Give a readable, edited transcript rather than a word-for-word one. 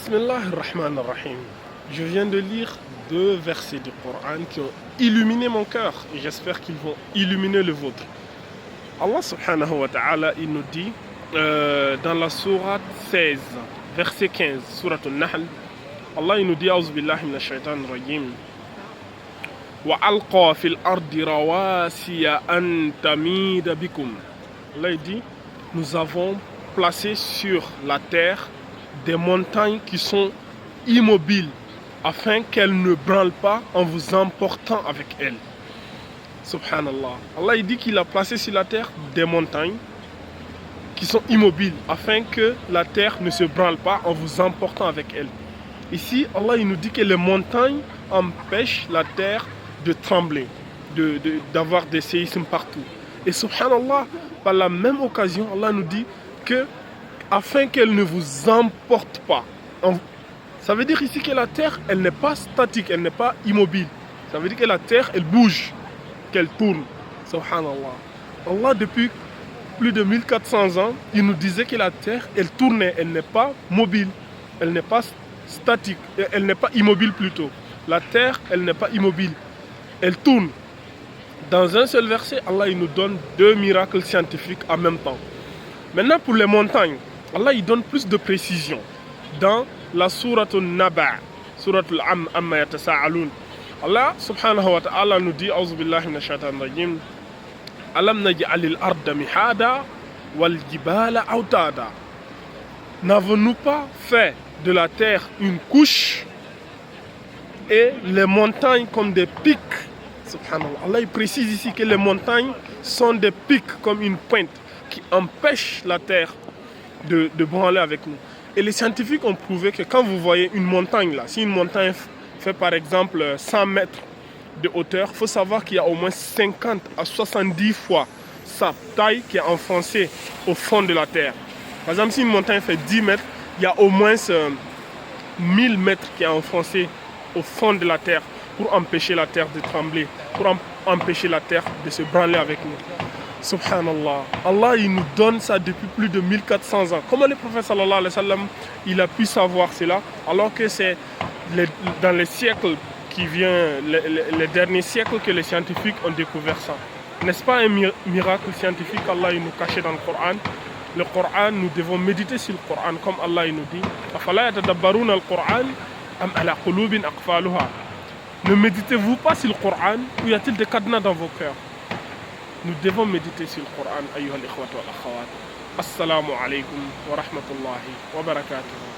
Bismillah ar-Rahman ar-Rahim. Je viens de lire 2 versets du Coran qui ont illuminé mon cœur et j'espère qu'ils vont illuminer le vôtre. Allah subhanahu wa ta'ala, il nous dit dans la sourate 16, verset 15, sourate al-Nahl, Allah il nous dit A'udhu billahi minash shaitanir rajim. Wa alqa fil ardi rawasiya an tamida bikum. Allah il dit, nous avons placé sur la terre des montagnes qui sont immobiles afin qu'elles ne branlent pas en vous emportant avec elles. Subhanallah. Allah il dit qu'il a placé sur la terre des montagnes qui sont immobiles afin que la terre ne se branle pas en vous emportant avec elles. Ici, Allah il nous dit que les montagnes empêchent la terre de trembler, d'avoir des séismes partout. Et subhanallah, par la même occasion, Allah nous dit que afin qu'elle ne vous emporte pas. Ça veut dire ici que la terre, elle n'est pas statique, elle n'est pas immobile. Ça veut dire que la terre, elle bouge, qu'elle tourne. Subhanallah. Allah, depuis plus de 1400 ans, il nous disait que la terre, elle tournait, elle n'est pas mobile, elle n'est pas statique, elle n'est pas immobile plutôt. La terre, elle n'est pas immobile, elle tourne. Dans un seul verset, Allah il nous donne 2 miracles scientifiques en même temps. Maintenant, pour les montagnes, Allah il donne plus de précision. Dans la sourate al-Naba, sourate al-Amma yatasa'alun, Allah subhanahu wa ta'ala nous dit A'udhu billahi minash shaitanir rajim. Alam naj'alil arda mihada wal jibala awtada. N'avons-nous pas fait de la terre une couche et les montagnes comme des pics? Subhanallah. Allah il précise ici que les montagnes sont des pics comme une pointe qui empêchent la terre de branler avec nous. Et les scientifiques ont prouvé que quand vous voyez une montagne là, si une montagne fait par exemple 100 mètres de hauteur, il faut savoir qu'il y a au moins 50 à 70 fois sa taille qui est enfoncée au fond de la terre. Par exemple, si une montagne fait 10 mètres, il y a au moins 1000 mètres qui est enfoncé au fond de la terre pour empêcher la terre de trembler, pour empêcher la terre de se branler avec nous. Subhanallah. Allah il nous donne ça depuis plus de 1400 ans. Comment le prophète sallallahu alayhi wa sallam il a pu savoir cela alors que c'est dans les siècles qui viennent, les derniers siècles que les scientifiques ont découvert ça. N'est-ce pas un miracle scientifique qu'Allah il nous cachait dans le Coran? Le Coran, nous devons méditer sur le Coran comme Allah il nous dit. Afala yatadabbaruna al-Quran am ala qulubin aqfaluha. Ne méditez-vous pas sur le Coran ou y a-t-il des cadenas dans vos cœurs? Nous devons méditer sur le Coran, ayyuhal ikhwat wal akhawat. Assalamu alaikum wa rahmatullahi wa barakatuh.